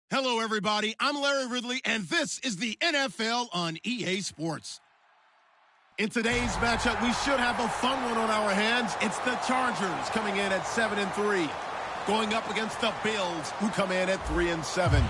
Hello, everybody. I'm Larry Ridley, and this is the NFL on EA Sports. In today's matchup, we should have a fun one on our hands. It's the Chargers coming in at 7-3, going up against the Bills, who come in at 3-7.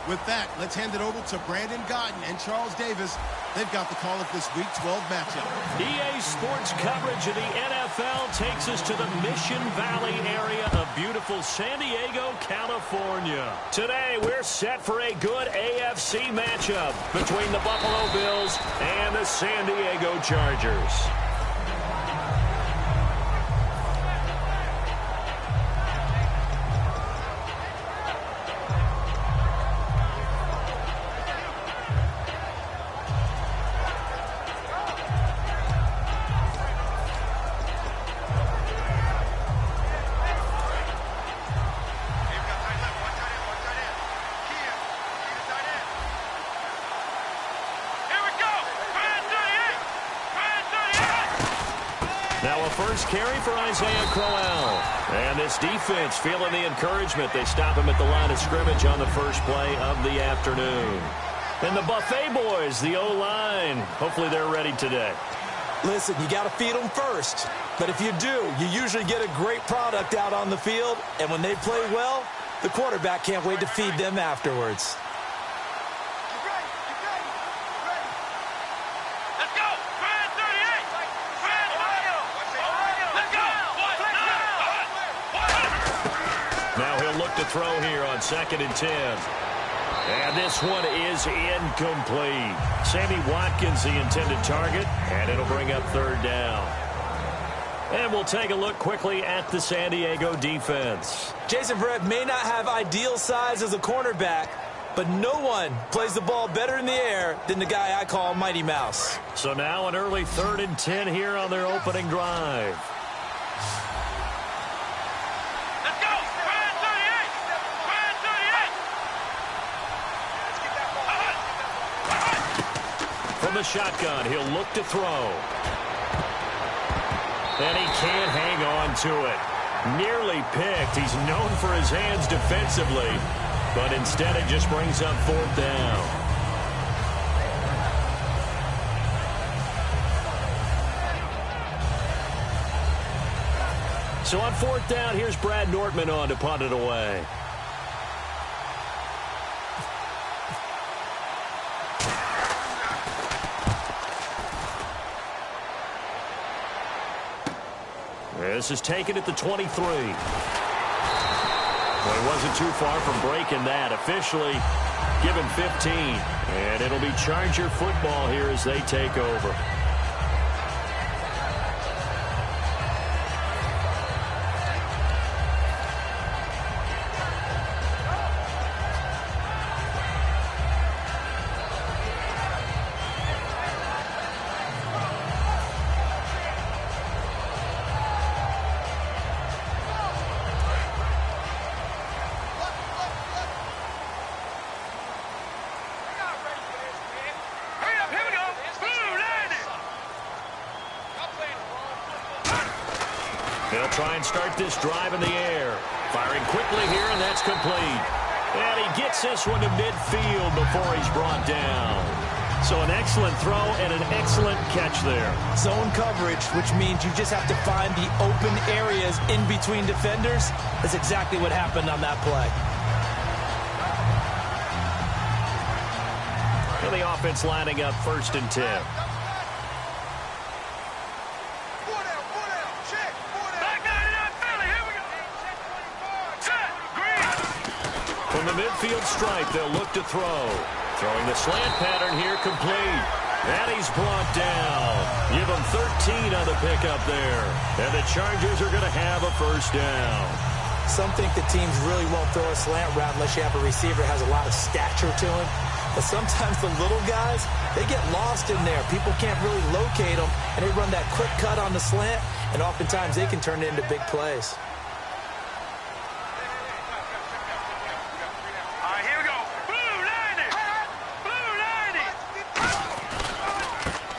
With that, let's hand it over to Brandon Godden and Charles Davis. They've got the call of this Week 12 matchup. EA Sports coverage of the NFL takes us to the Mission Valley area of beautiful San Diego, California. Today, we're set for a good AFC matchup between the Buffalo Bills and the San Diego Chargers. Now a first carry for Isaiah Crowell. And this defense feeling the encouragement. They stop him at the line of scrimmage on the first play of the afternoon. And the Buffet boys, the O-line, hopefully they're ready today. Listen, you got to feed them first. But if you do, you usually get a great product out on the field. And when they play well, the quarterback can't wait to feed them afterwards. Now he'll look to throw here on 2nd and 10. And this one is incomplete. Sammy Watkins, the intended target, and it'll bring up 3rd down. And we'll take a look quickly at the San Diego defense. Jason Verrett may not have ideal size as a cornerback, but no one plays the ball better in the air than the guy I call Mighty Mouse. So now an early 3rd and 10 here on their opening drive. From the shotgun, he'll look to throw. And he can't hang on to it. Nearly picked. He's known for his hands defensively, but instead it just brings up 4th down. So on 4th down, here's Brad Nortman on to punt it away. This is taken at the 23. Well, he wasn't too far from breaking that. Officially given 15. And it'll be Charger football here as they take over. They'll try and start this drive in the air. Firing quickly here, and that's complete. And he gets this one to midfield before he's brought down. So an excellent throw and an excellent catch there. Zone coverage, which means you just have to find the open areas in between defenders. That's exactly what happened on that play. And the offense lining up 1st and 10. From the midfield stripe, they'll look to throw. Throwing the slant pattern here, complete. And he's brought down. Give him 13 on the pickup there. And the Chargers are going to have a 1st down. Some think the teams really won't throw a slant route unless you have a receiver that has a lot of stature to him. But sometimes the little guys, they get lost in there. People can't really locate them, and they run that quick cut on the slant, and oftentimes they can turn it into big plays.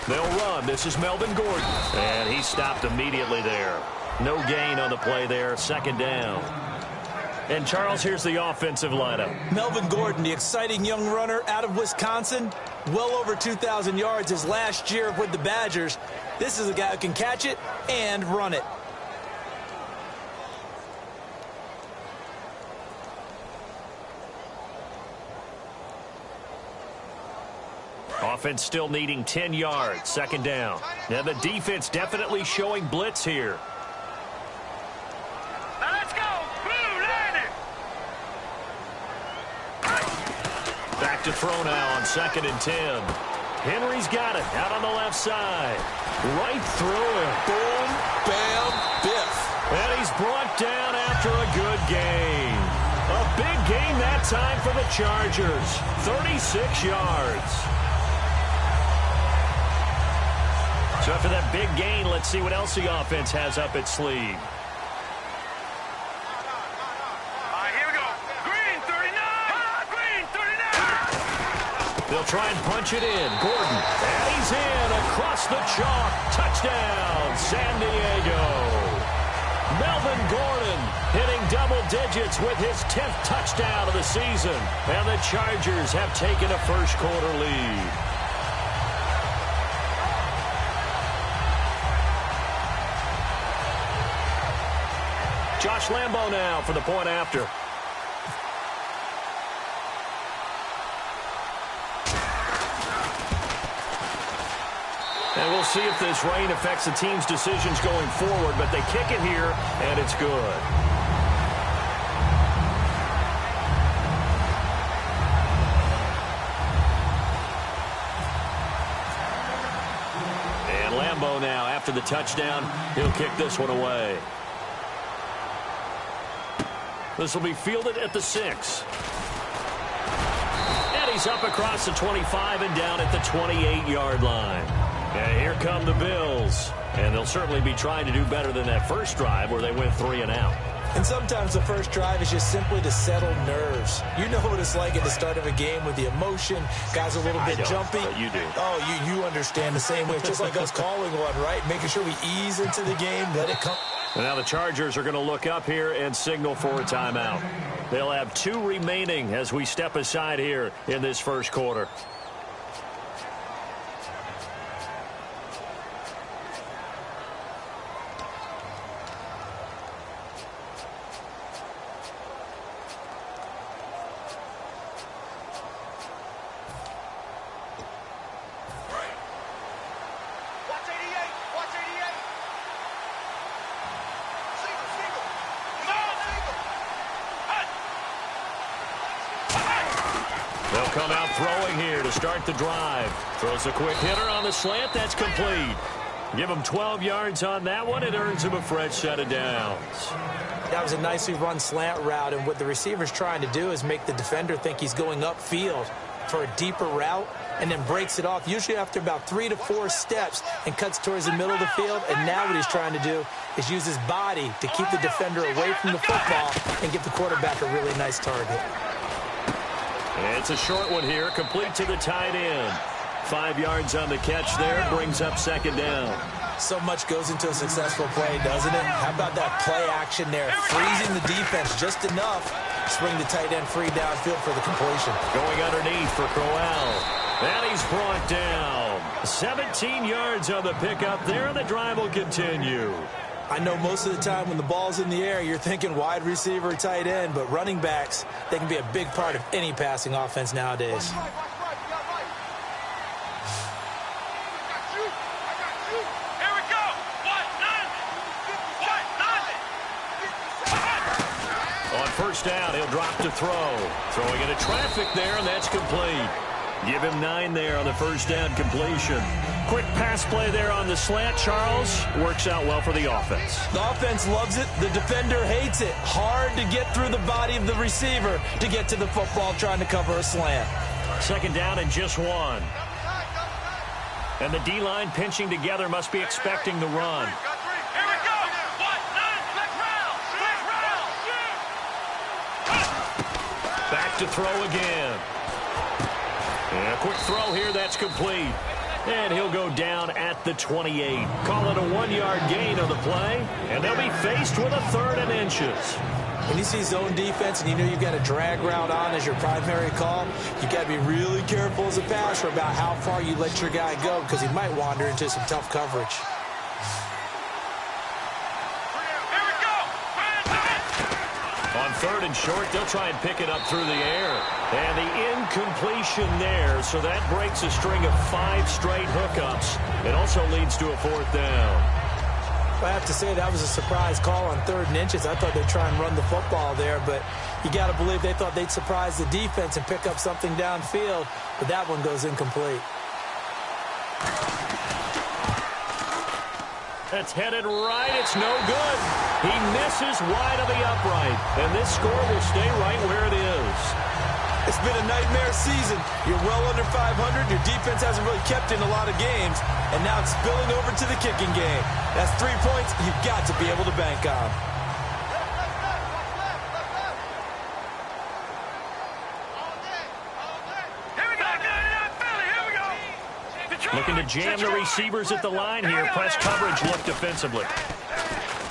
They'll run. This is Melvin Gordon. And he stopped immediately there. No gain on the play there. 2nd down. And, Charles, here's the offensive lineup. Melvin Gordon, the exciting young runner out of Wisconsin, well over 2,000 yards his last year with the Badgers. This is a guy who can catch it and run it. Offense still needing 10 yards, second down. Now the defense definitely showing blitz here. Now let's go. Blue, land it. Back to throw now on 2nd and 10. Henry's got it out on the left side. Right through him. Boom, bam, biff. And he's brought down after a good gain. A big gain that time for the Chargers. 36 yards. So after that big gain, let's see what else the offense has up its sleeve. All right, here we go. Green 39. Green 39. They'll try and punch it in. Gordon, and he's in across the chalk. Touchdown, San Diego. Melvin Gordon hitting double digits with his 10th touchdown of the season. And the Chargers have taken a first-quarter lead. Josh Lambo now for the point after. And we'll see if this rain affects the team's decisions going forward, but they kick it here, and it's good. And Lambo now, after the touchdown, he'll kick this one away. This will be fielded at the 6. And he's up across the 25 and down at the 28-yard line. And here come the Bills. And they'll certainly be trying to do better than that first drive where they went 3 and out. And sometimes the first drive is just simply to settle nerves. You know what it's like at the start of a game with the emotion. Guys a little bit jumpy. You do. Oh, you understand the same way. It's just like us calling one, right? Making sure we ease into the game, let it come. And now the Chargers are going to look up here and signal for a timeout. They'll have 2 remaining as we step aside here in this first quarter. They'll come out throwing here to start the drive. Throws a quick hitter on the slant. That's complete. Give him 12 yards on that one. It earns him a fresh set of downs. That was a nicely run slant route, and what the receiver's trying to do is make the defender think he's going upfield for a deeper route and then breaks it off, usually after about 3 to 4 steps, and cuts towards the middle of the field. And now what he's trying to do is use his body to keep the defender away from the football and give the quarterback a really nice target. It's a short one here, complete to the tight end. 5 yards on the catch there, brings up second down. So much goes into a successful play, doesn't it? How about that play action there? Freezing the defense just enough to swing the tight end free downfield for the completion. Going underneath for Crowell. And he's brought down. 17 yards on the pickup there, and the drive will continue. I know most of the time when the ball's in the air, you're thinking wide receiver, tight end, but running backs, they can be a big part of any passing offense nowadays. On first down, he'll drop to throw. Throwing into traffic there, and that's complete. Give him 9 there on the first down completion. Quick pass play there on the slant, Charles. Works out well for the offense. The offense loves it. The defender hates it. Hard to get through the body of the receiver to get to the football trying to cover a slant. Second down and just 1. And the D-line pinching together, must be expecting the run. Back to throw again. And a quick throw here, that's complete. And he'll go down at the 28. Call it a 1-yard gain on the play. And they'll be faced with a 3rd and inches. When you see zone defense and you know you've got a drag route on as your primary call, you got to be really careful as a passer about how far you let your guy go because he might wander into some tough coverage. On 3rd and short, they'll try and pick it up through the air. And the incompletion there, so that breaks a string of 5 straight hookups. It also leads to a 4th down. I have to say that was a surprise call on 3rd and inches. I thought they'd try and run the football there, but you got to believe they thought they'd surprise the defense and pick up something downfield, but that one goes incomplete. It's headed right. It's no good. He misses wide of the upright, and this score will stay right where it is. It's been a nightmare season. You're well under 500. Your defense hasn't really kept in a lot of games, and now it's spilling over to the kicking game. That's 3 points you've got to be able to bank on. Looking to jam the receivers at the line here. Press coverage look defensively.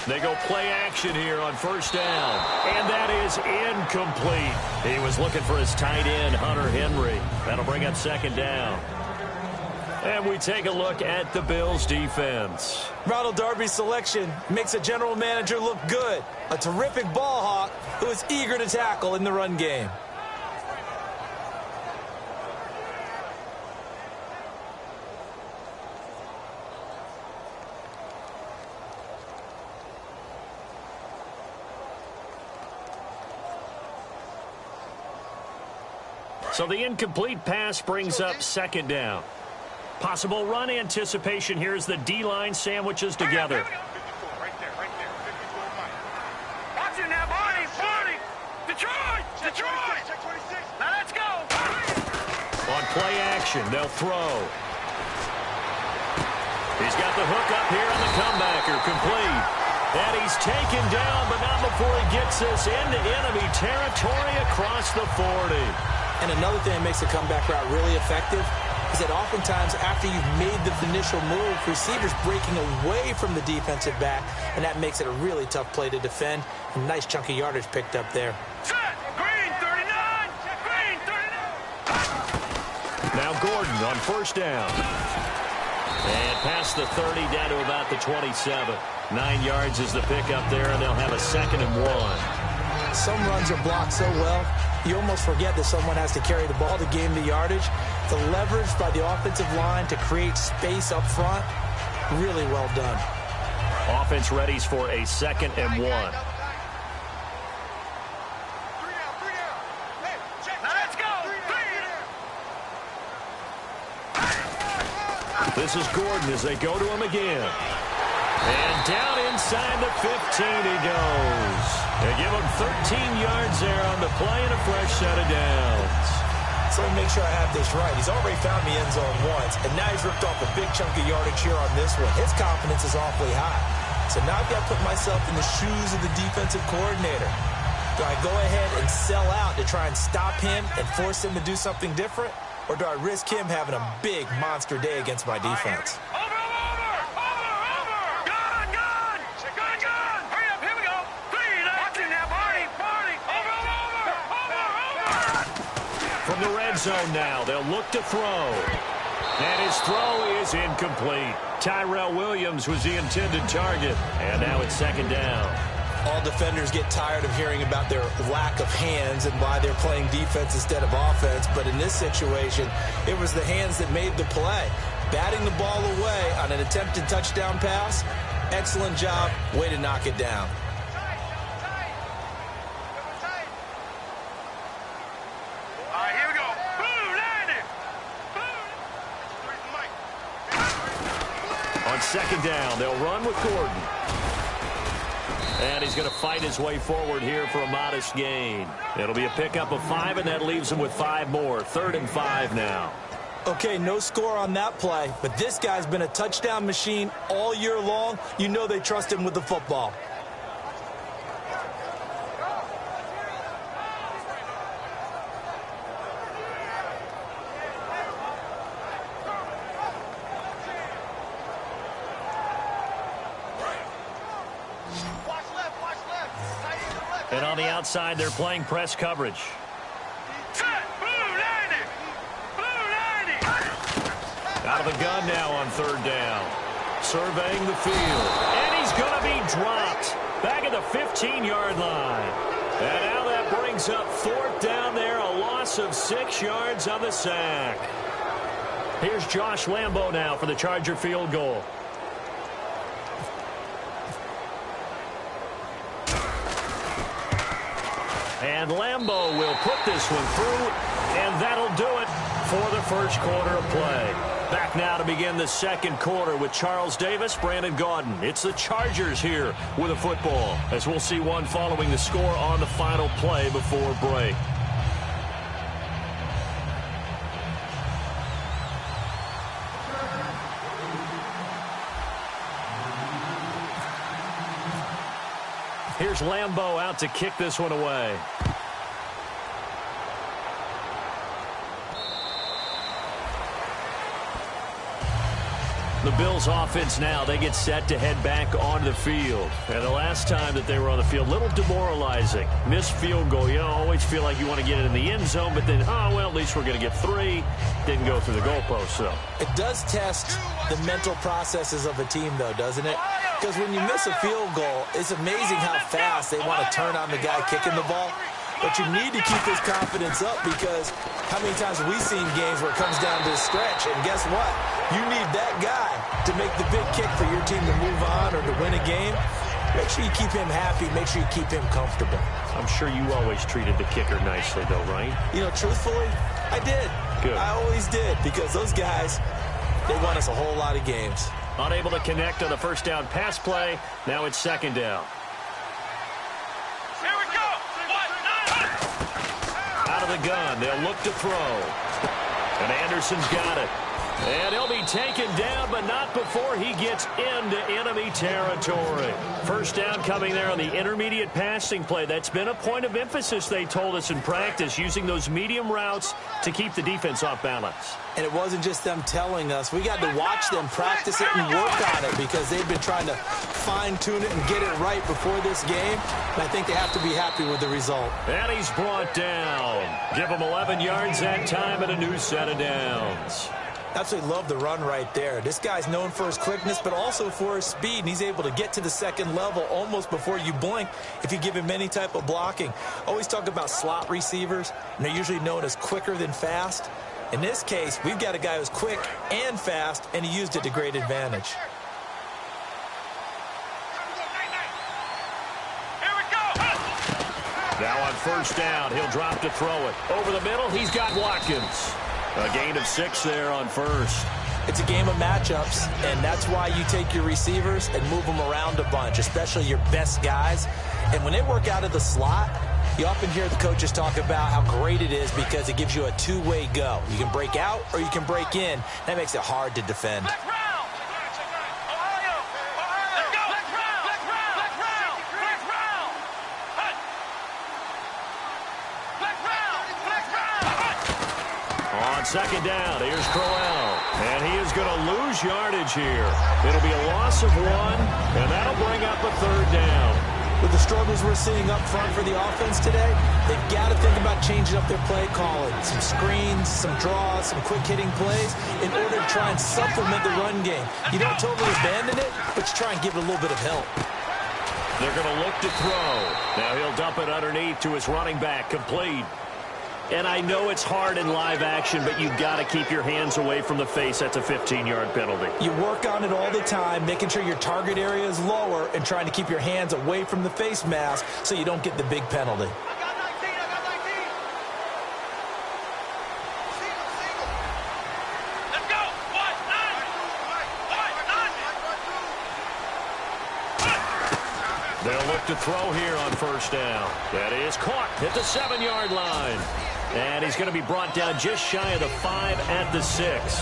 They go play action here on 1st down. And that is incomplete. He was looking for his tight end, Hunter Henry. That'll bring up 2nd down. And we take a look at the Bills' defense. Ronald Darby's selection makes a general manager look good. A terrific ball hawk who is eager to tackle in the run game. So the incomplete pass brings up 2nd down. Possible run anticipation here as the D-line sandwiches together. Right there. Watch it now, Barney. Detroit. Now let's go. On play action, they'll throw. He's got the hook up here on the comebacker, complete. And he's taken down, but not before he gets us into enemy territory across the 40. And another thing that makes the comeback route really effective is that oftentimes after you've made the initial move, receivers breaking away from the defensive back, and that makes it a really tough play to defend. A nice chunk of yardage picked up there. Set. Green 39. Green 39. Now Gordon on 1st down. And past the 30 down to about the 27. 9 yards is the pickup there, and they'll have a 2nd and 1. Some runs are blocked so well, you almost forget that someone has to carry the ball to gain the yardage. The leverage by the offensive line to create space up front, really well done. Offense readies for a 2nd and 1. Now let's go. This is Gordon as they go to him again. And down inside the 15 he goes. They give him 13 yards there on the play and a fresh set of downs. So let me make sure I have this right. He's already found the end zone once, and now he's ripped off a big chunk of yardage here on this one. His confidence is awfully high. So now I've got to put myself in the shoes of the defensive coordinator. Do I go ahead and sell out to try and stop him and force him to do something different? Or do I risk him having a big monster day against my defense? From the red zone now, they'll look to throw. And his throw is incomplete. Tyrell Williams was the intended target. And now it's 2nd down. All defenders get tired of hearing about their lack of hands and why they're playing defense instead of offense. But in this situation, it was the hands that made the play. Batting the ball away on an attempted touchdown pass. Excellent job. Way to knock it down. On 2nd down, they'll run with Gordon. And he's going to fight his way forward here for a modest gain. It'll be a pickup of 5, and that leaves him with 5 more. 3rd and 5 now. Okay, no score on that play, but this guy's been a touchdown machine all year long. You know they trust him with the football. And on the outside, they're playing press coverage. Set. Blue 90. Blue 90. Out of the gun now on third down. Surveying the field. And he's going to be dropped. Back at the 15-yard line. And now that brings up fourth down there. A loss of 6 yards on the sack. Here's Josh Lambo now for the Charger field goal. And Lambo will put this one through, and that'll do it for the first quarter of play. Back now to begin the second quarter with Charles Davis, Brandon Gaudin. It's the Chargers here with a football, as we'll see one following the score on the final play before break. Here's Lambo out to kick this one away. The Bills offense now, they get set to head back onto the field. And the last time that they were on the field, a little demoralizing. Missed field goal. You always feel like you want to get it in the end zone, but then, oh, well, at least we're going to get 3. Didn't go through the goalpost, so. It does test the mental processes of a team, though, doesn't it? Because when you miss a field goal, it's amazing how fast they want to turn on the guy kicking the ball. But you need to keep his confidence up, because how many times have we seen games where it comes down to a stretch, and guess what? You need that guy to make the big kick for your team to move on or to win a game. Make sure you keep him happy. Make sure you keep him comfortable. I'm sure you always treated the kicker nicely, though, right? You know, truthfully, I did. Good. I always did, because those guys, they won us a whole lot of games. Unable to connect on the first down pass play. Now it's second down. Here we go. Out of the gun, they'll look to throw. And Anderson's got it. And he'll be taken down, but not before he gets into enemy territory. First down coming there on the intermediate passing play. That's been a point of emphasis, they told us in practice, using those medium routes to keep the defense off balance. And it wasn't just them telling us. We got to watch them practice it and work on it, because they've been trying to fine-tune it and get it right before this game. And I think they have to be happy with the result. And he's brought down. Give him 11 yards that time and a new set of downs. Absolutely love the run right there. This guy's known for his quickness, but also for his speed, and he's able to get to the second level almost before you blink if you give him any type of blocking. Always talk about slot receivers, and they're usually known as quicker than fast. In this case, we've got a guy who's quick and fast, and he used it to great advantage. Here we go. Now on first down, he'll drop to throw it. Over the middle, he's got Watkins. A gain of 6 there on first. It's a game of matchups, and that's why you take your receivers and move them around a bunch, especially your best guys. And when they work out of the slot, you often hear the coaches talk about how great it is because it gives you a two-way go. You can break out or you can break in. That makes it hard to defend. Let's round. Ohio. Let's go. Let's round. Let's round. Let's round. Let's round. Hut. Let's round. Let's round. Hut. On second down, here's Crowell. And he is going to lose yardage here. It'll be a loss of 1, and that'll bring up a third down. With the struggles we're seeing up front for the offense today, they've got to think about changing up their play calling. Some screens, some draws, some quick-hitting plays in order to try and supplement the run game. You don't totally abandon it, but you try and give it a little bit of help. They're going to look to throw. Now he'll dump it underneath to his running back, complete. And I know it's hard in live action, but you've got to keep your hands away from the face. That's a 15-yard penalty. You work on it all the time, making sure your target area is lower and trying to keep your hands away from the face mask so you don't get the big penalty. I got 19. I got 19. Let's go. What? 9. They'll look to throw here on first down. That is caught at the 7-yard line. And he's going to be brought down just shy of the 5 at the 6.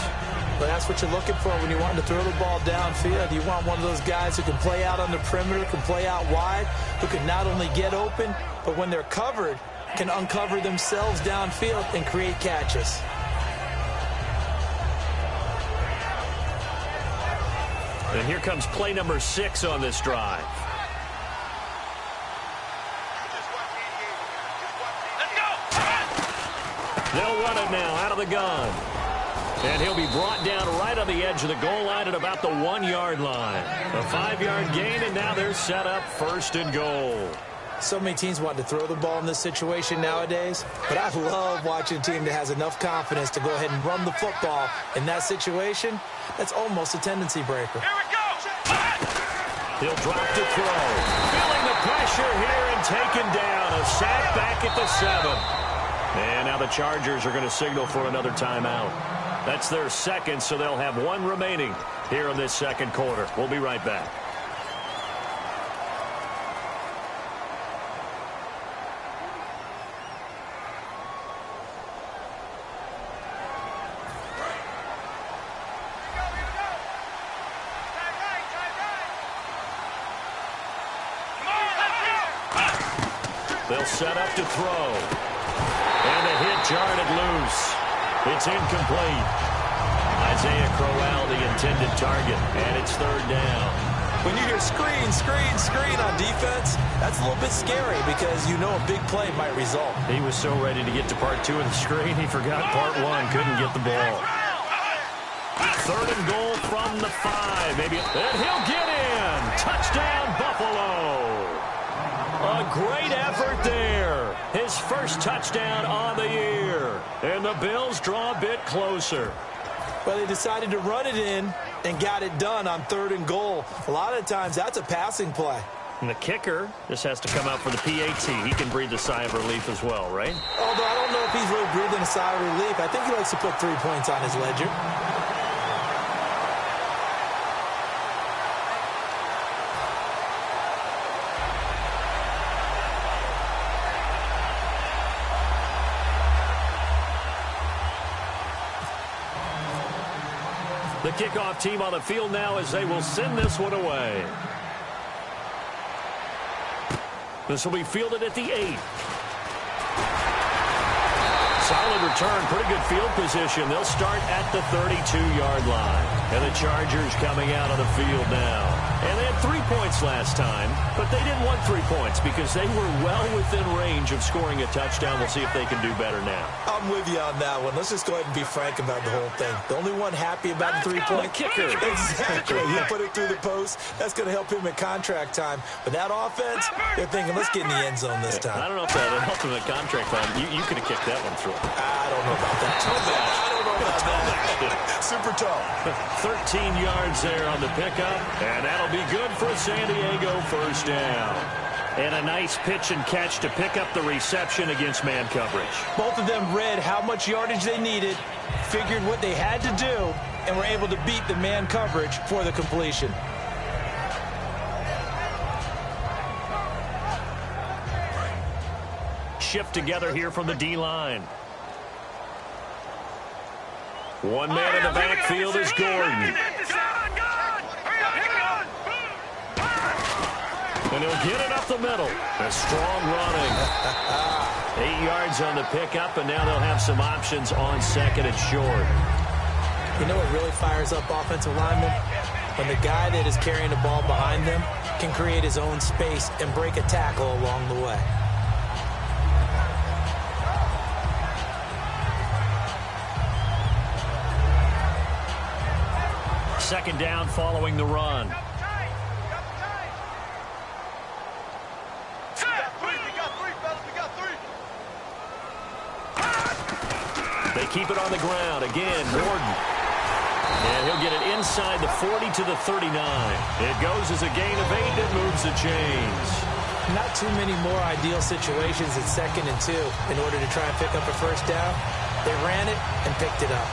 But that's what you're looking for when you want to throw the ball downfield. You want one of those guys who can play out on the perimeter, can play out wide, who can not only get open, but when they're covered, can uncover themselves downfield and create catches. And here comes play number 6 on this drive. They'll run it now out of the gun. And he'll be brought down right on the edge of the goal line at about the 1-yard line. A 5-yard gain, and now they're set up 1st and goal. So many teams want to throw the ball in this situation nowadays, but I love watching a team that has enough confidence to go ahead and run the football. In that situation, that's almost a tendency breaker. Here we go. He'll drop to throw. Feeling the pressure here and taken down. A sack back at the 7. And now the Chargers are going to signal for another timeout. That's their second, so they'll have 1 remaining here in this 2nd quarter. We'll be right back. They'll set up to throw. And the hit jarred it loose. It's incomplete. Isaiah Crowell, the intended target, and it's 3rd down. When you hear screen, screen, screen on defense, that's a little bit scary because you know a big play might result. He was so ready to get to part 2 of the screen, he forgot part 1, couldn't get the ball. 3rd and goal from the 5. Maybe, and he'll get in. Touchdown, Buffalo. A great effort there. His first touchdown on the year. And the Bills draw a bit closer. Well, they decided to run it in and got it done on 3rd and goal. A lot of times, that's a passing play. And the kicker, this has to come out for the PAT. He can breathe a sigh of relief as well, right? Although I don't know if he's really breathing a sigh of relief. I think he likes to put 3 points on his ledger. The kickoff team on the field now as they will send this one away. This will be fielded at the 8. Solid return, pretty good field position. They'll start at the 32-yard line. And the Chargers coming out on the field now. And they had 3 points last time, but they didn't want 3 points because they were well within range of scoring a touchdown. We'll see if they can do better now. I'm with you on that one. Let's just go ahead and be frank about the whole thing. The only one happy about the 3-point kicker. Exactly. You put it through the post. That's going to help him in contract time. But that offense, they're thinking, let's get in the end zone this time. I don't know if that helped him in contract time. You could have kicked that one through. I don't know about that. I don't know about that. Super tall. 13 yards there on the pickup, and that'll be good for a San Diego 1st down. And a nice pitch and catch to pick up the reception against man coverage. Both of them read how much yardage they needed, figured what they had to do, and were able to beat the man coverage for the completion. Shift together here from the D-line. One man in the backfield is Gordon. And he'll get it up the middle. A strong running. 8 yards on the pickup, and now they'll have some options on 2nd and short. You know what really fires up offensive linemen? When the guy that is carrying the ball behind them can create his own space and break a tackle along the way. Second down following the run. They keep it on the ground. Again, Gordon. And he'll get it inside the 40 to the 39. It goes as a gain of 8 that moves the chains. Not too many more ideal situations at 2nd and 2 in order to try and pick up a 1st down. They ran it and picked it up.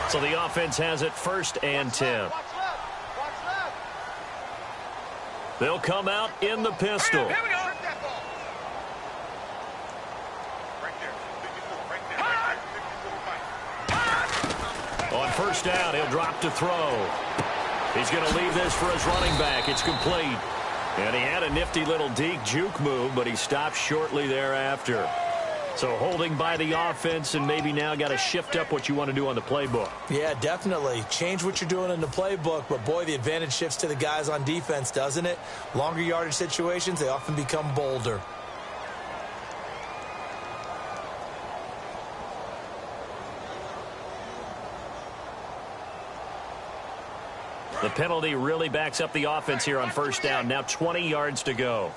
So the offense has it 1st and 10. They'll come out in the pistol. Here we go. On 1st down, he'll drop to throw. He's going to leave this for his running back. It's complete. And he had a nifty little deke juke move, but he stopped shortly thereafter. So holding by the offense, and maybe now got to shift up what you want to do on the playbook. Yeah, definitely. Change what you're doing in the playbook, but boy, the advantage shifts to the guys on defense, doesn't it? Longer yardage situations, they often become bolder. The penalty really backs up the offense here on first down. Now 20 yards to go.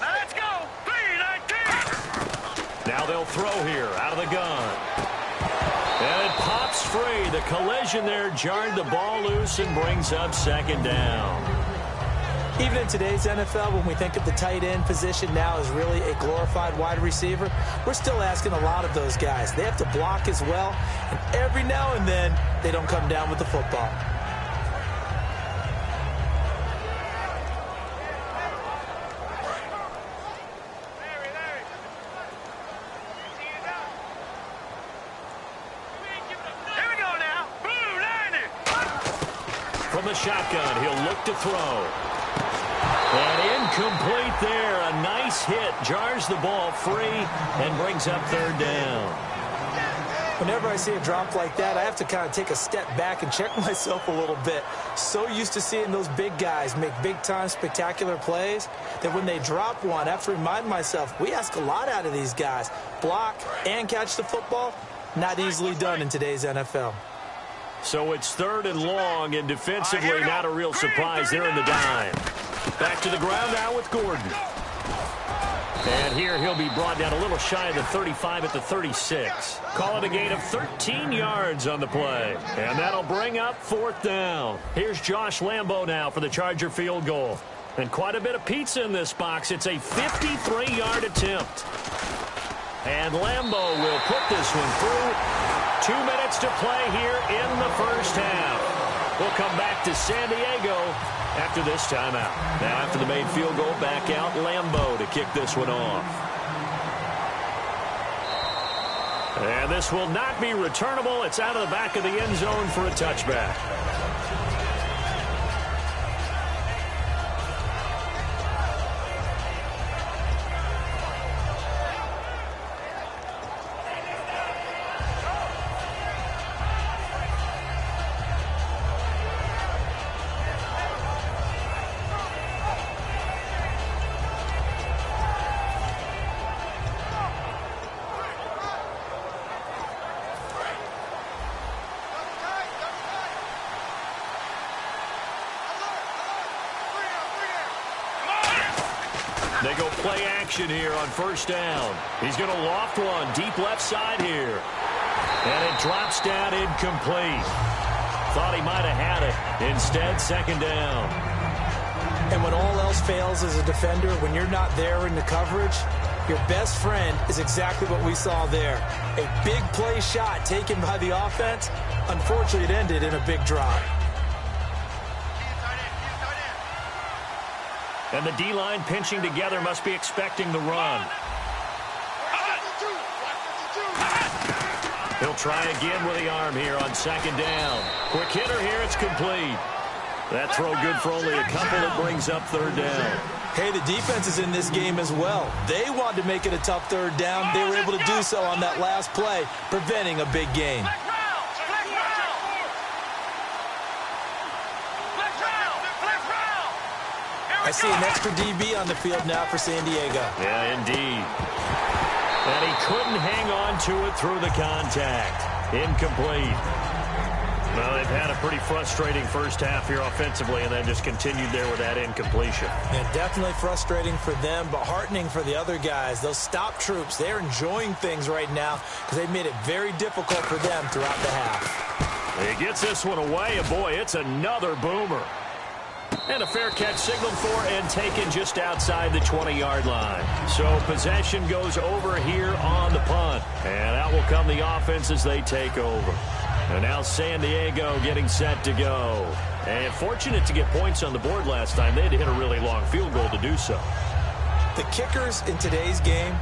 Now let's go. 3-19. Now they'll throw here out of the gun. And it pops free. The collision there jarred the ball loose and brings up second down. Even in today's NFL, when we think of the tight end position now as really a glorified wide receiver, we're still asking a lot of those guys. They have to block as well, and every now and then, they don't come down with the football. Here we go now. Boom, 90. From the shotgun, he'll look to throw. And incomplete there. A nice hit. Jars the ball free and brings up third down. Whenever I see a drop like that, I have to kind of take a step back and check myself a little bit. So used to seeing those big guys make big-time spectacular plays that when they drop one, I have to remind myself, we ask a lot out of these guys. Block and catch the football, not easily done in today's NFL. So it's third and long, and defensively not a real surprise. They're in the dime. Back to the ground now with Gordon. And here he'll be brought down a little shy of the 35 at the 36. Call it a gain of 13 yards on the play. And that'll bring up fourth down. Here's Josh Lambo now for the Charger field goal. And quite a bit of pizza in this box. It's a 53-yard attempt. And Lambo will put this one through. 2 minutes to play here in the first half. We'll come back to San Diego after this timeout. Now after the made field goal, back out Lambo to kick this one off. And this will not be returnable. It's out of the back of the end zone for a touchback. They go play action here on first down. He's going to loft one deep left side here. And it drops down incomplete. Thought he might have had it. Instead, second down. And when all else fails as a defender, when you're not there in the coverage, your best friend is exactly what we saw there. A big play shot taken by the offense. Unfortunately, it ended in a big drop. And the D-line pinching together must be expecting the run. He'll try again with the arm here on second down. Quick hitter here, it's complete. That throw good for only a couple. It brings up third down. Hey, the defense is in this game as well. They wanted to make it a tough third down. They were able to do so on that last play, preventing a big gain. I see an extra DB on the field now for San Diego. Yeah, indeed. And he couldn't hang on to it through the contact. Incomplete. Well, they've had a pretty frustrating first half here offensively, and then just continued there with that incompletion. Yeah, definitely frustrating for them, but heartening for the other guys. Those stop troops, they're enjoying things right now because they've made it very difficult for them throughout the half. He gets this one away, and boy, it's another boomer. And a fair catch signaled for and taken just outside the 20-yard line. So possession goes over here on the punt. And out will come the offense as they take over. And now San Diego getting set to go. And fortunate to get points on the board last time. They had to hit a really long field goal to do so. The kickers in today's game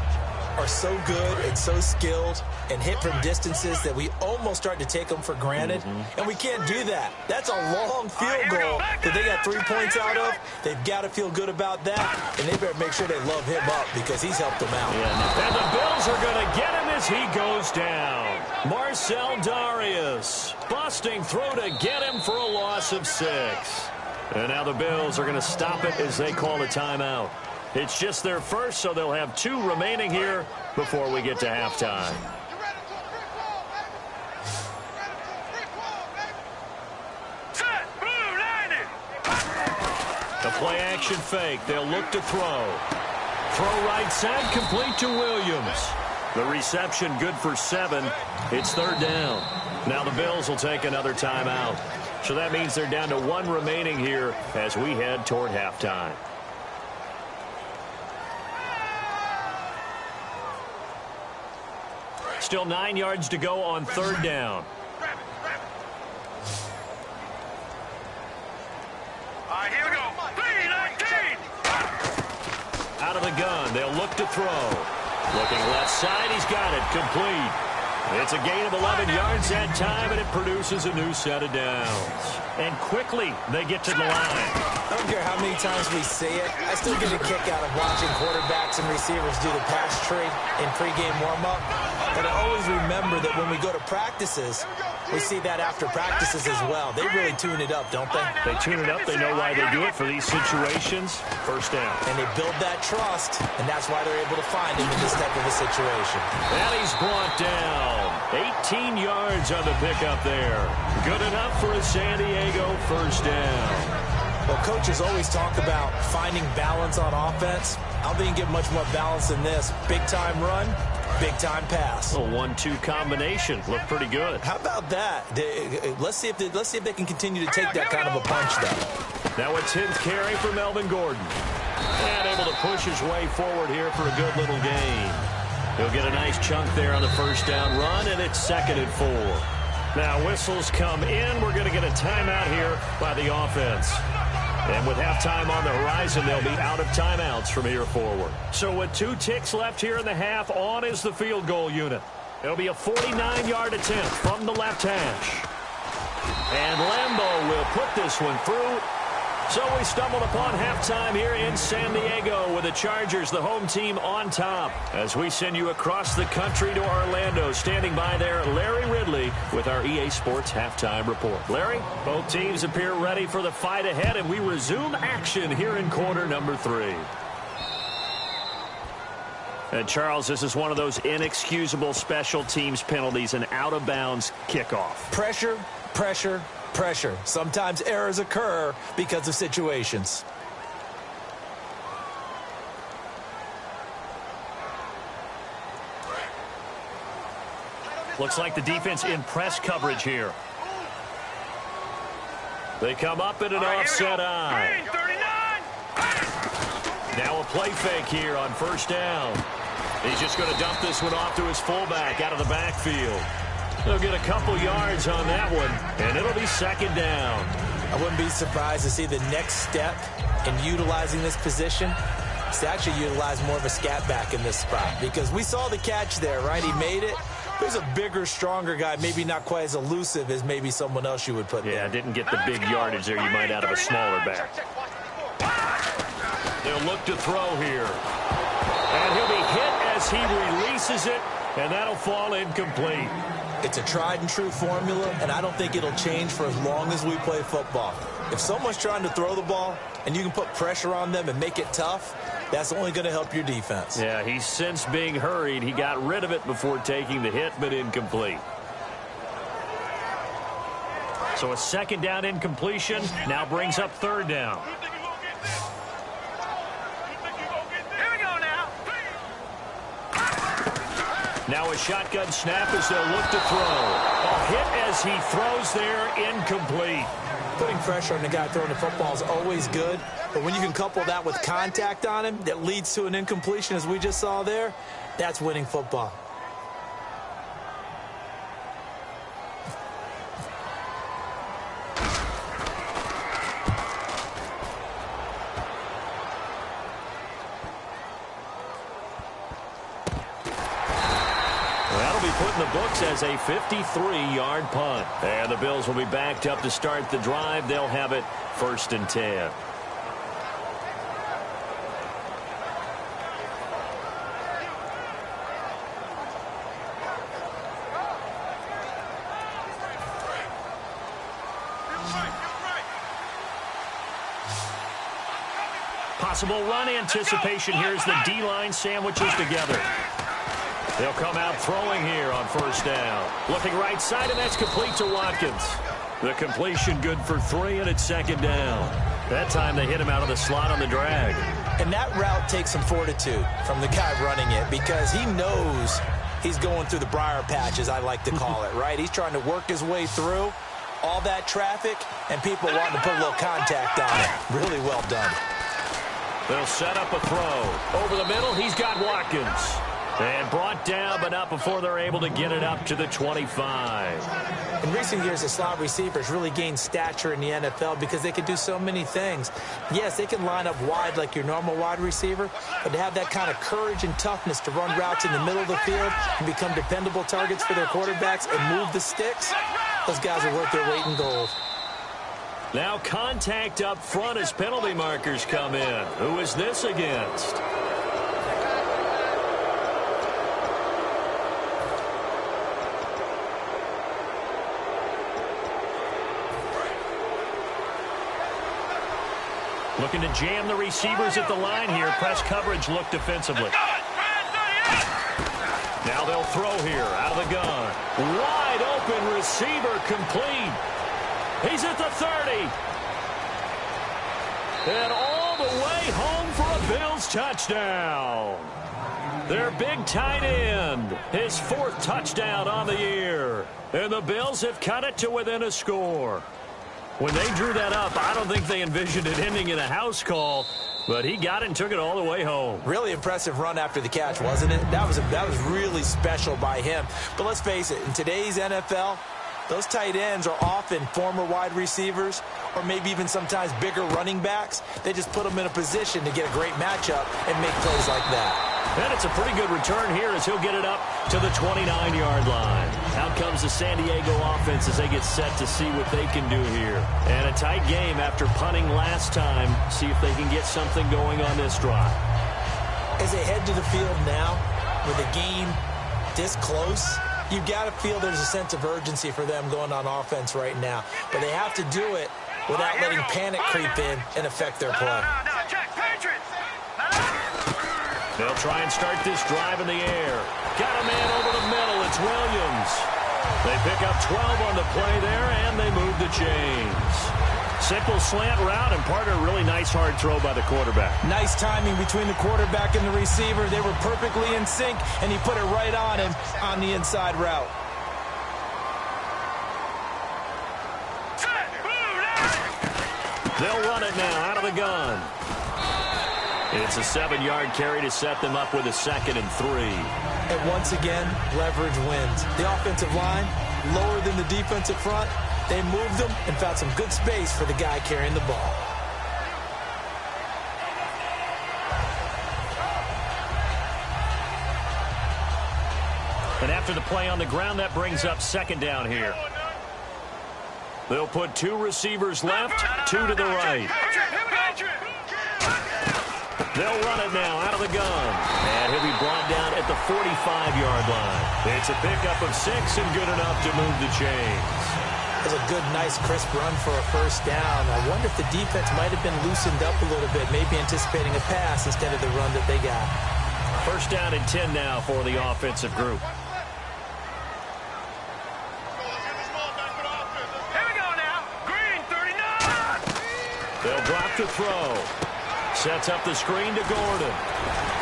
are so good and so skilled and hit from distances that we almost start to take them for granted, and we can't do that. That's a long field goal that they got 3 points out of. They've got to feel good about that, and they better make sure they love him up because he's helped them out. Yeah. And the Bills are going to get him as he goes down. Marcel Darius busting through to get him for a loss of 6. And now the Bills are going to stop it as they call a timeout. It's just their first, so they'll have 2 remaining here before we get to halftime. The play-action fake. They'll look to throw. Throw right side, complete to Williams. The reception good for 7. It's 3rd down. Now the Bills will take another timeout. So that means they're down to 1 remaining here as we head toward halftime. Still 9 yards to go on 3rd down. All right, here we go. 3-19. Out of the gun. They'll look to throw. Looking left side. He's got it. Complete. It's a gain of 11 yards that time, and it produces a new set of downs. And quickly, they get to the line. I don't care how many times we say it. I still get a kick out of watching quarterbacks and receivers do the pass tree in pregame warm-up. But I always remember that when we go to practices, we see that after practices as well. They really tune it up, don't they? They tune it up. They know why they do it for these situations. 1st down. And they build that trust, and that's why they're able to find him in this type of a situation. And he's brought down. 18 yards on the pickup there. Good enough for a San Diego 1st down. Well, coaches always talk about finding balance on offense. I don't think you get much more balance than this. Big-time run, big-time pass. A 1-2 combination. Looked pretty good. How about that? Let's see if they can continue to take that kind of a punch, though. Now a 10th carry for Melvin Gordon. And able to push his way forward here for a good little gain. He'll get a nice chunk there on the 1st down run, and it's 2nd and 4. Now whistles come in. We're going to get a timeout here by the offense. And with halftime on the horizon, they'll be out of timeouts from here forward. So with 2 ticks left here in the half, on is the field goal unit. It'll be a 49-yard attempt from the left hash. And Lambeau will put this one through. So we stumbled upon halftime here in San Diego with the Chargers, the home team, on top. As we send you across the country to Orlando, standing by there, Larry Ridley with our EA Sports halftime report. Larry, both teams appear ready for the fight ahead, and we resume action here in quarter number 3. And Charles, this is one of those inexcusable special teams penalties, an out-of-bounds kickoff. Pressure, pressure, pressure. Sometimes errors occur because of situations. Looks like the defense in press coverage here. They come up in an offset eye. Now a play fake here on 1st down. He's just going to dump this one off to his fullback out of the backfield. They'll get a couple yards on that one, and it'll be 2nd down. I wouldn't be surprised to see the next step in utilizing this position is to actually utilize more of a scat back in this spot, because we saw the catch there, right? He made it. There's a bigger, stronger guy, maybe not quite as elusive as maybe someone else you would put there. Yeah, didn't get the big yardage there you might out of a smaller back. They'll look to throw here. And he'll be hit as he releases it, and that'll fall incomplete. It's a tried-and-true formula, and I don't think it'll change for as long as we play football. If someone's trying to throw the ball and you can put pressure on them and make it tough, that's only going to help your defense. Yeah, he's since being hurried. He got rid of it before taking the hit, but incomplete. So a 2nd down incompletion now brings up 3rd down. Now a shotgun snap as they'll look to throw. A hit as he throws there, incomplete. Putting pressure on the guy throwing the football is always good, but when you can couple that with contact on him that leads to an incompletion, as we just saw there, that's winning football. That'll be put in the books as a 53-yard punt. And the Bills will be backed up to start the drive. They'll have it 1st and 10. Possible run anticipation here as the D-line sandwiches together. They'll come out throwing here on 1st down. Looking right side, and that's complete to Watkins. The completion good for 3, and it's 2nd down. That time they hit him out of the slot on the drag. And that route takes some fortitude from the guy running it because he knows he's going through the briar patch, as I like to call it, right? He's trying to work his way through all that traffic, and people wanting to put a little contact on it. Really well done. They'll set up a throw. Over the middle, he's got Watkins. And brought down, but not before they're able to get it up to the 25. In recent years, the slot receivers really gained stature in the NFL because they can do so many things. Yes, they can line up wide like your normal wide receiver, but to have that kind of courage and toughness to run routes in the middle of the field and become dependable targets for their quarterbacks and move the sticks, those guys are worth their weight in gold. Now contact up front as penalty markers come in. Who is this against? Looking to jam the receivers at the line here. Press coverage look defensively. Now they'll throw here out of the gun. Wide open receiver complete. He's at the 30. And all the way home for a Bills touchdown. Their big tight end. His 4th touchdown on the year. And the Bills have cut it to within a score. When they drew that up, I don't think they envisioned it ending in a house call, but he got it and took it all the way home. Really impressive run after the catch, wasn't it? That was really special by him. But let's face it, in today's NFL, those tight ends are often former wide receivers or maybe even sometimes bigger running backs. They just put them in a position to get a great matchup and make plays like that. And it's a pretty good return here as he'll get it up to the 29-yard line. Out comes the San Diego offense as they get set to see what they can do here. And a tight game after punting last time. See if they can get something going on this drive. As they head to the field now, with the game this close, you've got to feel there's a sense of urgency for them going on offense right now. But they have to do it without letting panic creep in and affect their play. They'll try and start this drive in the air. Got a man over the middle. It's Williams. They pick up 12 on the play there, and they move the chains. Simple slant route, and part of a really nice hard throw by the quarterback. Nice timing between the quarterback and the receiver. They were perfectly in sync, and he put it right on him on the inside route. They'll run it now out of the gun. It's a 7-yard carry to set them up with a 2nd and 3. And once again, leverage wins. The offensive line, lower than the defensive front. They moved them and found some good space for the guy carrying the ball. And after the play on the ground, that brings up 2nd down here. They'll put 2 receivers left, 2 to the right. They'll run it now out of the gun. And he'll be brought down at the 45-yard line. It's a pickup of 6 and good enough to move the chains. It was a good, nice, crisp run for a 1st down. I wonder if the defense might have been loosened up a little bit, maybe anticipating a pass instead of the run that they got. 1st down and 10 now for the offensive group. Here we go now. Green, 39. They'll drop to throw. Sets up the screen to Gordon.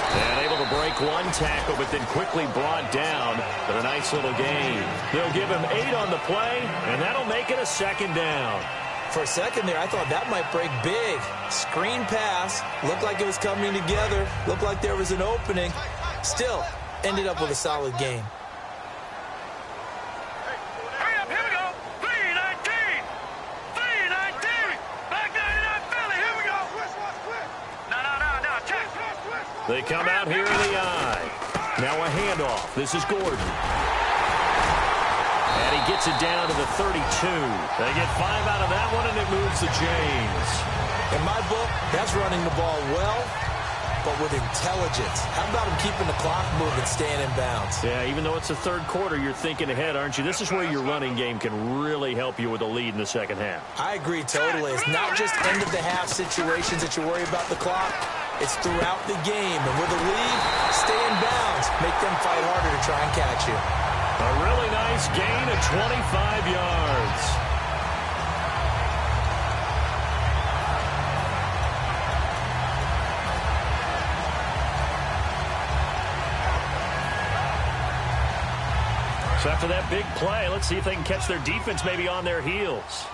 And able to break one tackle, but then quickly brought down. But a nice little gain. They'll give him 8 on the play, and that'll make it a 2nd down. For a second there, I thought that might break big. Screen pass. Looked like it was coming together. Looked like there was an opening. Still, ended up with a solid gain. Hurry up, here we go. 319. 319. Back 99 Philly, here we go. No, check. They come out here in the eye. Now a handoff. This is Gordon. And he gets it down to the 32. They get 5 out of that one, and it moves to James. In my book, that's running the ball well, but with intelligence. How about him keeping the clock moving, staying in bounds? Yeah, even though it's the third quarter, you're thinking ahead, aren't you? This is where your running game can really help you with a lead in the second half. I agree totally. It's not just end-of-the-half situations that you worry about the clock. It's throughout the game. And with a lead, stay in bounds. Make them fight harder to try and catch you. A really nice gain of 25 yards. So after that big play, let's see if they can catch their defense maybe on their heels.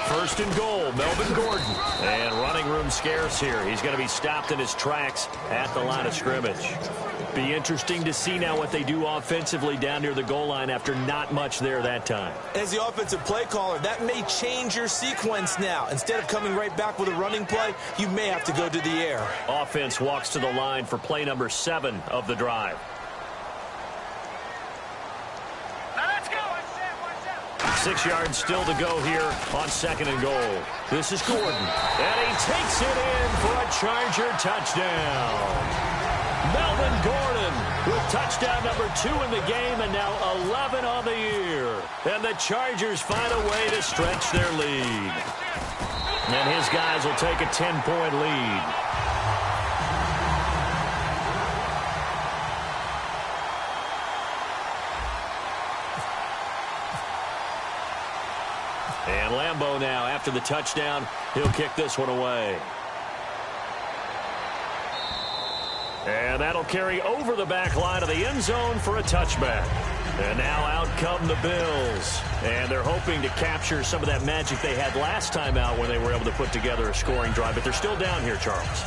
First and goal, Melvin Gordon. And running room scarce here. He's going to be stopped in his tracks at the line of scrimmage. Be interesting to see now what they do offensively down near the goal line after not much there that time. As the offensive play caller, that may change your sequence now. Instead of coming right back with a running play, you may have to go to the air. Offense walks to the line for play number 7 of the drive. 6 yards still to go here on second and goal. This is Gordon. And he takes it in for a Charger touchdown. Melvin Gordon with touchdown number 2 in the game and now 11 on the year. And the Chargers find a way to stretch their lead. And his guys will take a 10-point lead. And Lambeau now, after the touchdown, he'll kick this one away. And that'll carry over the back line of the end zone for a touchback. And now out come the Bills. And they're hoping to capture some of that magic they had last time out when they were able to put together a scoring drive. But they're still down here, Charles.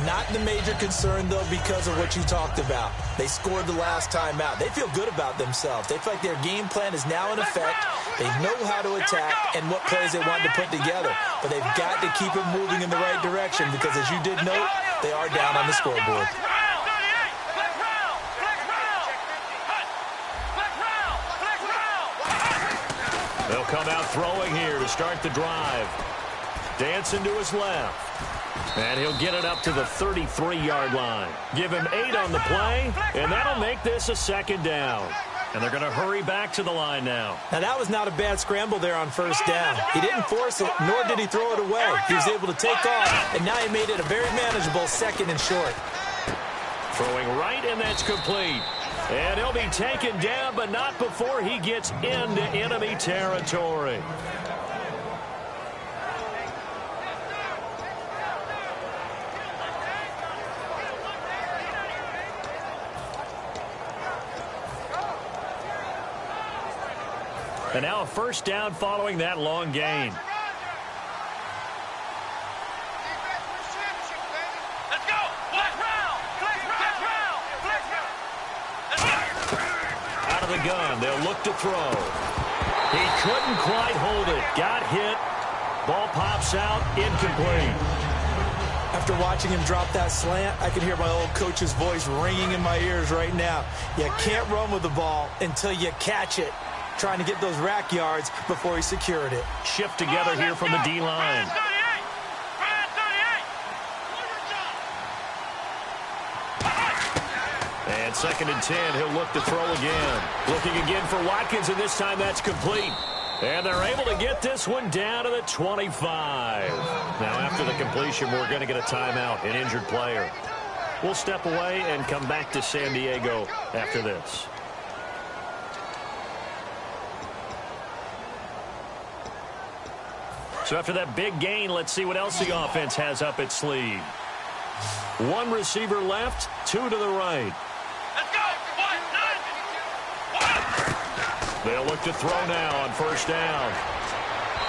Not the major concern, though, because of what you talked about. They scored the last time out. They feel good about themselves. They feel like their game plan is now in effect. They know how to attack and what plays they want to put together. But they've got to keep it moving in the right direction because, as you did note, they are down on the scoreboard. They'll come out throwing here to start the drive. Dancing to his left. And he'll get it up to the 33-yard line. Give him 8 on the play, and that'll make this a second down. And they're going to hurry back to the line now. Now, that was not a bad scramble there on first down. He didn't force it, nor did he throw it away. He was able to take off, and now he made it a very manageable second and short. Throwing right, and that's complete. And he'll be taken down, but not before he gets into enemy territory. And now a first down following that long gain. Let's go! Flex round! Flex round! Flex round! Out of the gun, they'll look to throw. He couldn't quite hold it. Got hit. Ball pops out, incomplete. After watching him drop that slant, I can hear my old coach's voice ringing in my ears right now. You can't run with the ball until you catch it. Trying to get those rack yards before he secured it. Shift together here from the D-line. And second and 10, he'll look to throw again. Looking again for Watkins, and this time that's complete. And they're able to get this one down to the 25. Now, after the completion, we're going to get a timeout, an injured player. We'll step away and come back to San Diego after this. So after that big gain, let's see what else the offense has up its sleeve. 1 receiver left, 2 to the right. Let's go! 1, 9, 1. They'll look to throw now on first down.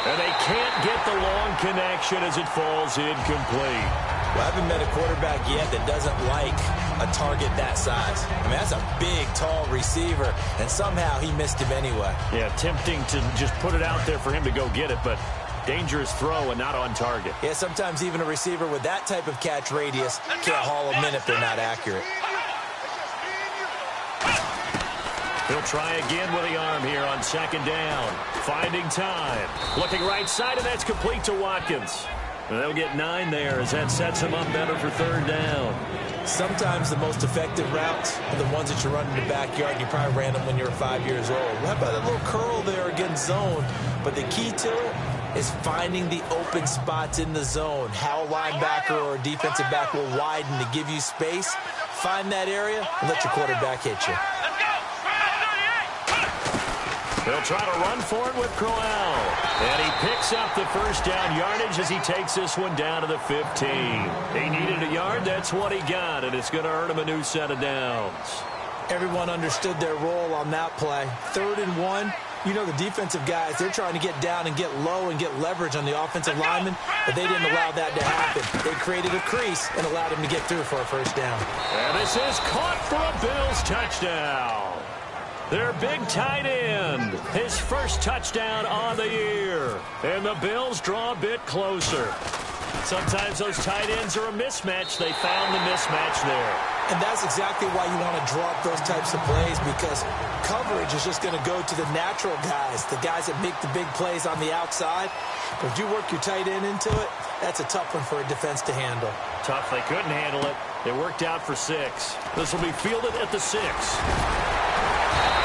And they can't get the long connection as it falls incomplete. Well, I haven't met a quarterback yet that doesn't like a target that size. I mean, that's a big, tall receiver, and somehow he missed him anyway. Yeah, tempting to just put it out there for him to go get it, but Dangerous throw and not on target. Yeah, sometimes even a receiver with that type of catch radius can't haul them in if they're not accurate. He'll try again with the arm here on second down. Finding time. Looking right side, and that's complete to Watkins. And they'll get 9 there as that sets him up better for third down. Sometimes the most effective routes are the ones that you run in the backyard, and you probably ran them when you were 5 years old. What about that little curl there against zone? But the key to it is finding the open spots in the zone. How a linebacker or a defensive back will widen to give you space. Find that area and let your quarterback hit you. They'll try to run for it with Crowell. And he picks up the first down yardage as he takes this one down to the 15. He needed a yard. That's what he got, and it's going to earn him a new set of downs. Everyone understood their role on that play. 3rd and 1. You know the defensive guys, they're trying to get down and get low and get leverage on the offensive lineman, but they didn't allow that to happen. They created a crease and allowed him to get through for a first down. And this is caught for a Bills touchdown. Their big tight end, his first touchdown on the year. And the Bills draw a bit closer. Sometimes those tight ends are a mismatch. They found the mismatch there. And that's exactly why you want to draw up those types of plays, because coverage is just going to go to the natural guys, the guys that make the big plays on the outside. But if you work your tight end into it, that's a tough one for a defense to handle. Tough. They couldn't handle it. It worked out for 6. This will be fielded at the 6.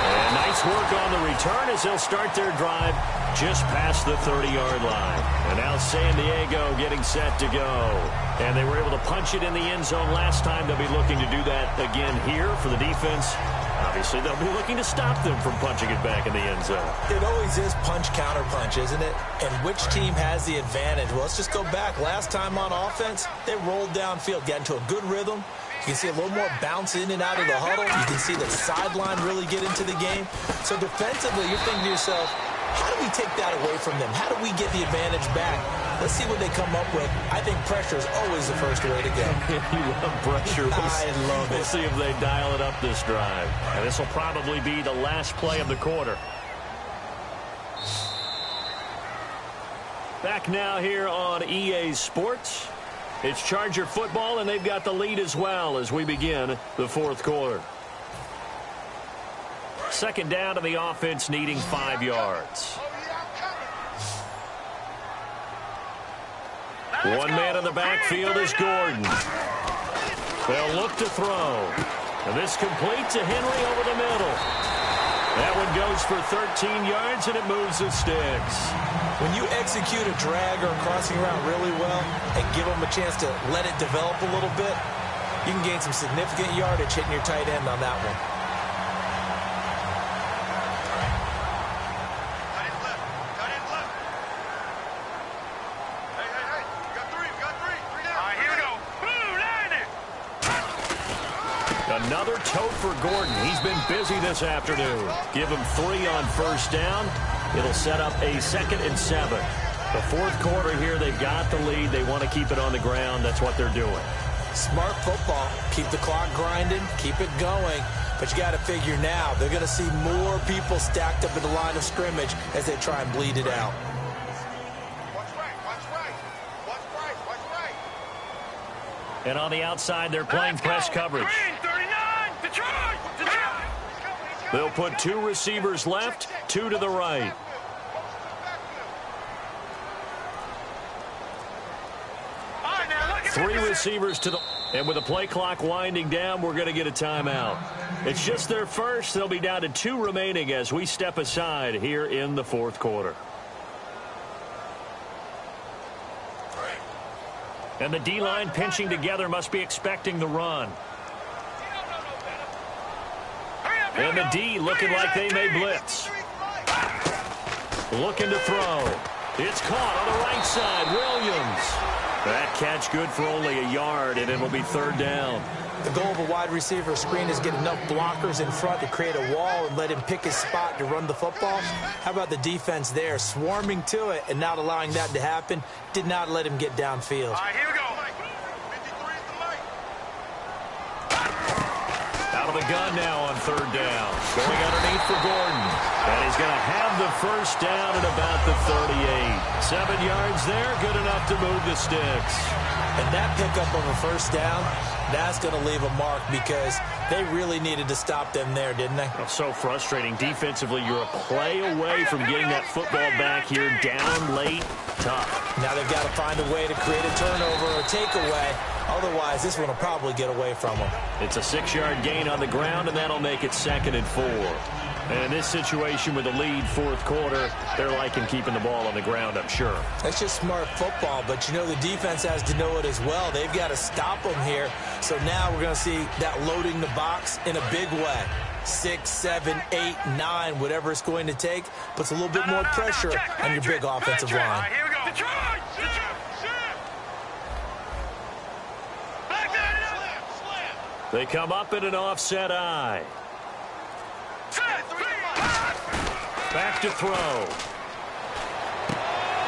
And nice work on the return as they'll start their drive just past the 30-yard line. And now San Diego getting set to go. And they were able to punch it in the end zone last time. They'll be looking to do that again here for the defense. Obviously, they'll be looking to stop them from punching it back in the end zone. It always is punch-counter-punch, isn't it? And which team has the advantage? Well, let's just go back. Last time on offense, they rolled downfield, got into a good rhythm. You can see a little more bounce in and out of the huddle. You can see the sideline really get into the game. So defensively, you're thinking to yourself, how do we take that away from them? How do we get the advantage back? Let's see what they come up with. I think pressure is always the first way to go. You love pressure. I love it. We'll see if they dial it up this drive. And this will probably be the last play of the quarter. Back now here on EA Sports. It's Charger football, and they've got the lead as well as we begin the fourth quarter. Second down to the offense, needing 5 yards. One man in the backfield is Gordon. They'll look to throw. And this complete to Henry over the middle. That one goes for 13 yards, and it moves the sticks. When you execute a drag or a crossing route really well and give them a chance to let it develop a little bit, you can gain some significant yardage hitting your tight end on that one. Another tote for Gordon. He's been busy this afternoon. Give him 3 on first down. It'll set up a 2nd and 7. The fourth quarter here, they've got the lead. They want to keep it on the ground. That's what they're doing. Smart football. Keep the clock grinding. Keep it going. But you got to figure now, they're going to see more people stacked up in the line of scrimmage as they try and bleed it out. And on the outside, they're playing press coverage. They'll put 2 receivers left, 2 to the right. Three receivers to the... And with the play clock winding down, we're going to get a timeout. It's just their first. They'll be down to 2 remaining as we step aside here in the fourth quarter. And the D-line pinching together, must be expecting the run. And the D looking like they may blitz. Looking to throw. It's caught on the right side. Williams. That catch good for only a yard, and it'll be 3rd down. The goal of a wide receiver screen is get enough blockers in front to create a wall and let him pick his spot to run the football. How about the defense there, swarming to it and not allowing that to happen? Did not let him get downfield. All right, here we go. Out of the the gun now on third down. Going underneath for Gordon. And he's going to have the first down at about the 38. 7 yards there, good enough to move the sticks. And that pickup of a first down, that's going to leave a mark because they really needed to stop them there, didn't they? Oh, so frustrating. Defensively, you're a play away from getting that football back here down late. Tough. Now they've got to find a way to create a turnover or takeaway. Otherwise, this one will probably get away from them. It's a 6-yard gain on the ground, and that'll make it 2nd and 4. And in this situation with the lead fourth quarter, they're liking keeping the ball on the ground, I'm sure. That's just smart football, but you know the defense has to know it as well. They've got to stop them here. So now we're going to see that loading the box in a big way. 6, 7, 8, 9, whatever it's going to take, puts a little bit more pressure on your big offensive line. Here we go. They come up in an offset eye. Back to throw.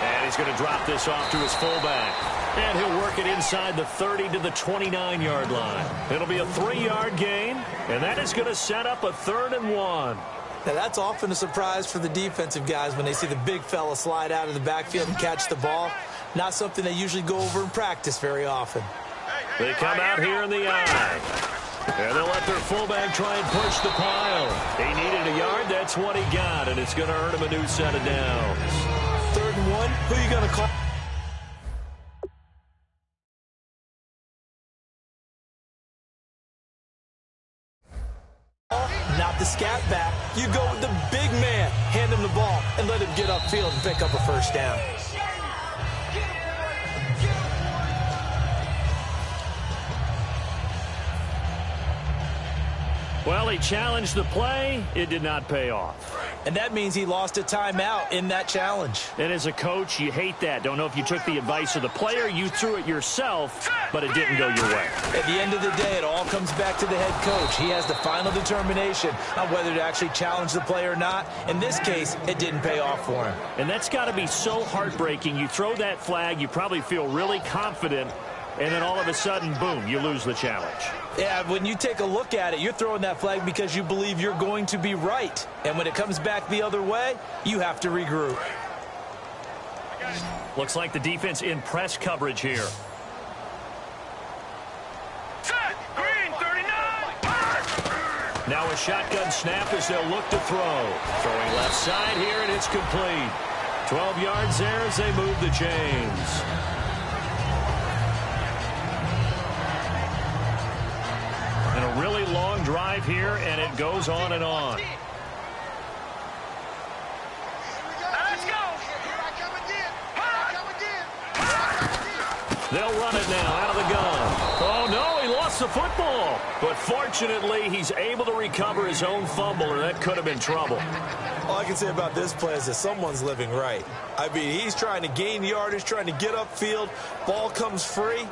And he's going to drop this off to his fullback. And he'll work it inside the 30 to the 29-yard line. It'll be a 3-yard gain, and that is going to set up a 3rd and 1. Now, that's often a surprise for the defensive guys when they see the big fella slide out of the backfield and catch the ball. Not something they usually go over in practice very often. They come out here in the eye. And they'll let their fullback try and push the pile. He needed a yard. That's what he got, and it's going to earn him a new set of downs. 3rd and 1. Who are you going to call? Not the scat back. You go with the big man. Hand him the ball and let him get upfield and pick up a first down. Well, he challenged the play. It did not pay off. And that means he lost a timeout in that challenge. And as a coach, you hate that. Don't know if you took the advice of the player, you threw it yourself, but it didn't go your way. At the end of the day, it all comes back to the head coach. He has the final determination on whether to actually challenge the play or not. In this case, it didn't pay off for him. And that's got to be so heartbreaking. You throw that flag, you probably feel really confident, and then all of a sudden, boom, you lose the challenge. Yeah, when you take a look at it, you're throwing that flag because you believe you're going to be right. And when it comes back the other way, you have to regroup. Looks like the defense in press coverage here. Set. Green, 39. Now a shotgun snap as they'll look to throw. Throwing left side here, and it's complete. 12 yards there as they move the chains. And a really long drive here, and it goes on and on. They'll run it now out of the gun. Oh, no, he lost the football. But fortunately, he's able to recover his own fumble, or that could have been trouble. All I can say about this play is that someone's living right. I mean, he's trying to gain yardage, trying to get upfield. Ball comes free.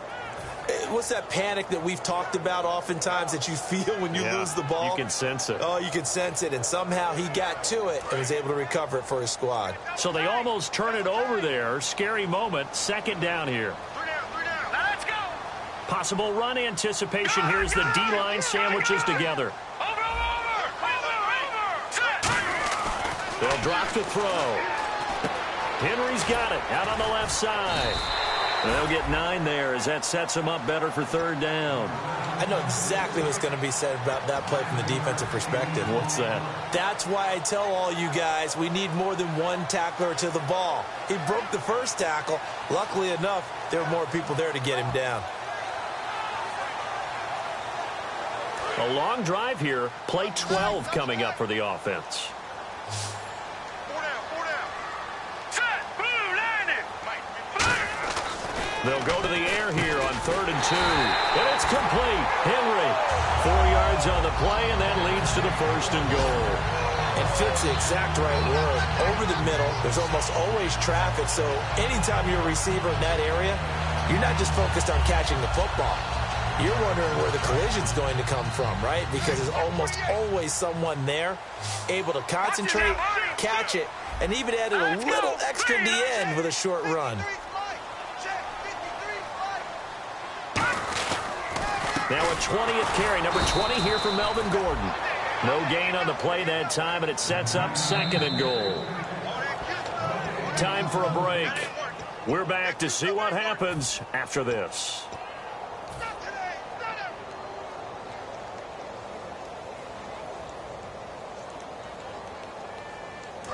What's that panic that we've talked about oftentimes that you feel when you lose the ball? You can sense it. Oh, you can sense it, and somehow he got to it and was able to recover it for his squad. So they almost turn it over there. Scary moment. 2nd down here. 3 down. Now let's go. Possible run anticipation here as the D-line sandwiches together. Over. Set. They'll drop to throw. Henry's got it out on the left side. They'll get 9 there as that sets them up better for 3rd down. I know exactly what's going to be said about that play from the defensive perspective. What's that? That's why I tell all you guys we need more than one tackler to the ball. He broke the first tackle. Luckily enough, there were more people there to get him down. A long drive here. Play 12 coming up for the offense. 4 down. Set. Blue, landing. They'll go to the air here on 3rd and 2. And it's complete. Henry, 4 yards on the play, and that leads to the 1st and goal. And fits the exact right word. Over the middle, there's almost always traffic, so anytime you're a receiver in that area, you're not just focused on catching the football. You're wondering where the collision's going to come from, right? Because there's almost always someone there able to concentrate, catch it, and even added a little extra at the end with a short run. Now a 20th carry, number 20 here for Melvin Gordon. No gain on the play that time, and it sets up 2nd and goal. Time for a break. We're back to see what happens after this.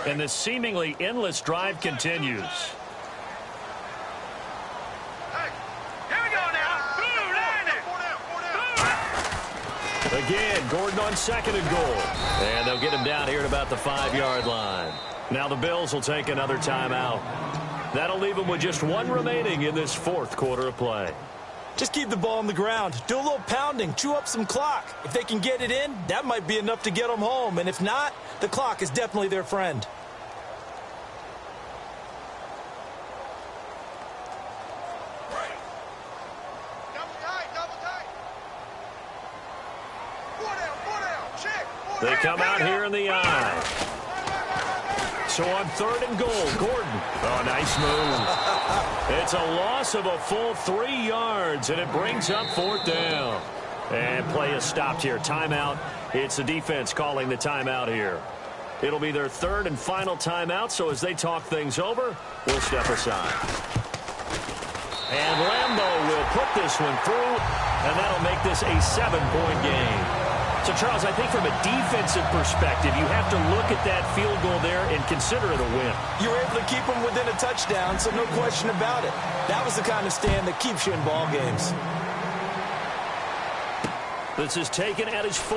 And the seemingly endless drive continues. Again, Gordon on 2nd and goal. And they'll get him down here at about the 5-yard line. Now the Bills will take another timeout. That'll leave them with just 1 remaining in this 4th quarter of play. Just keep the ball on the ground. Do a little pounding. Chew up some clock. If they can get it in, that might be enough to get them home. And if not, the clock is definitely their friend. They come out here in the eye. So on 3rd and goal, Gordon. Oh, nice move. It's a loss of a full 3 yards, and it brings up 4th down. And play is stopped here. Timeout. It's the defense calling the timeout here. It'll be their 3rd and final timeout, so as they talk things over, we'll step aside. And Lambeau will put this one through, and that'll make this a 7-point game. So, Charles, I think from a defensive perspective, you have to look at that field goal there and consider it a win. You were able to keep them within a touchdown, so no question about it. That was the kind of stand that keeps you in ball games. This is taken at his 4.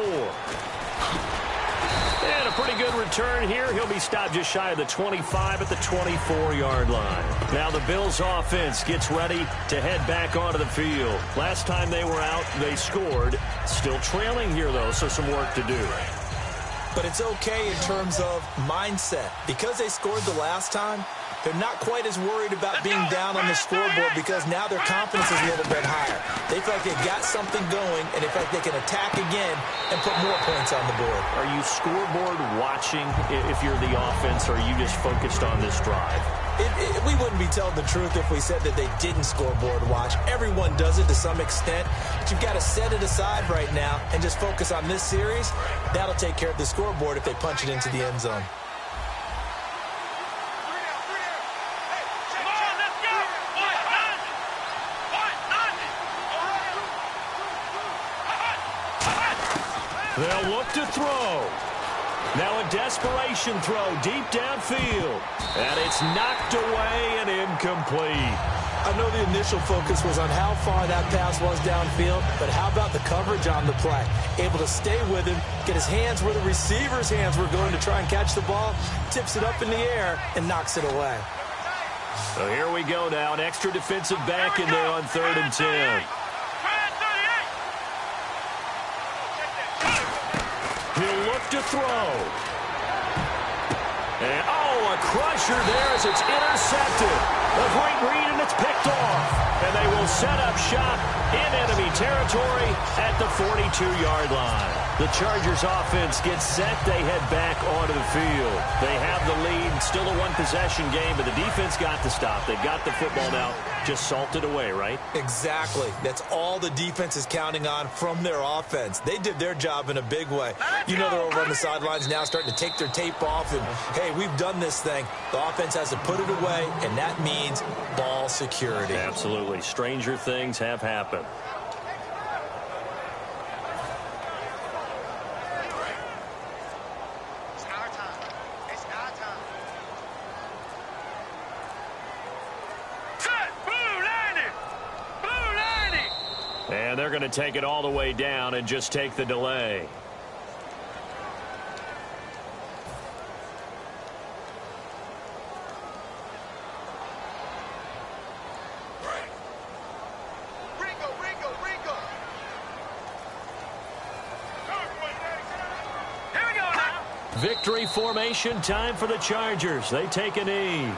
And a pretty good return here. He'll be stopped just shy of the 25 at the 24-yard line. Now the Bills offense gets ready to head back onto the field. Last time they were out, they scored. Still trailing here, though, so some work to do. But it's okay in terms of mindset. Because they scored the last time, they're not quite as worried about being down on the scoreboard because now their confidence is a little bit higher. They feel like they've got something going, and they feel like they can attack again and put more points on the board. Are you scoreboard watching if you're the offense, or are you just focused on this drive? We wouldn't be telling the truth if we said that they didn't scoreboard watch. Everyone does it to some extent. But you've got to set it aside right now and just focus on this series. That'll take care of the scoreboard if they punch it into the end zone. They'll look to throw. Now a desperation throw deep downfield. And it's knocked away and incomplete. I know the initial focus was on how far that pass was downfield, but how about the coverage on the play? Able to stay with him, get his hands where the receiver's hands were going to try and catch the ball, tips it up in the air, and knocks it away. So here we go now. An extra defensive back in there on 3rd and 10. He'll look to throw. And, a crusher there as it's intercepted. A great read, and it's picked off. And they will set up shop in enemy territory at the 42-yard line. The Chargers offense gets set. They head back onto the field. They have the lead. Still a one-possession game, but the defense got to stop. They've got the football now. Just salted away, right? Exactly. That's all the defense is counting on from their offense. They did their job in a big way. You know they're over on the sidelines now starting to take their tape off and, hey, we've done this thing. The offense has to put it away, and that means ball security. Absolutely. Stranger things have happened. And they're going to take it all the way down and just take the delay. Victory formation time for the Chargers. They take a knee.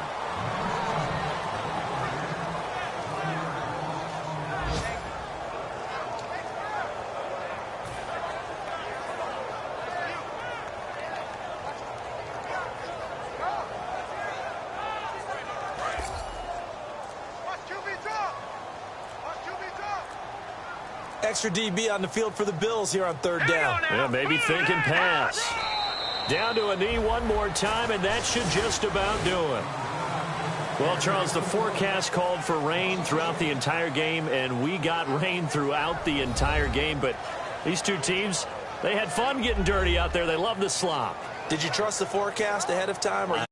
extra DB on the field for the Bills here on third down. Yeah, maybe thinking pass. Down to a knee one more time, and that should just about do it. Well, Charles, the forecast called for rain throughout the entire game, and we got rain throughout the entire game. But these two teams, they had fun getting dirty out there. They love the slop. Did you trust the forecast ahead of time? Or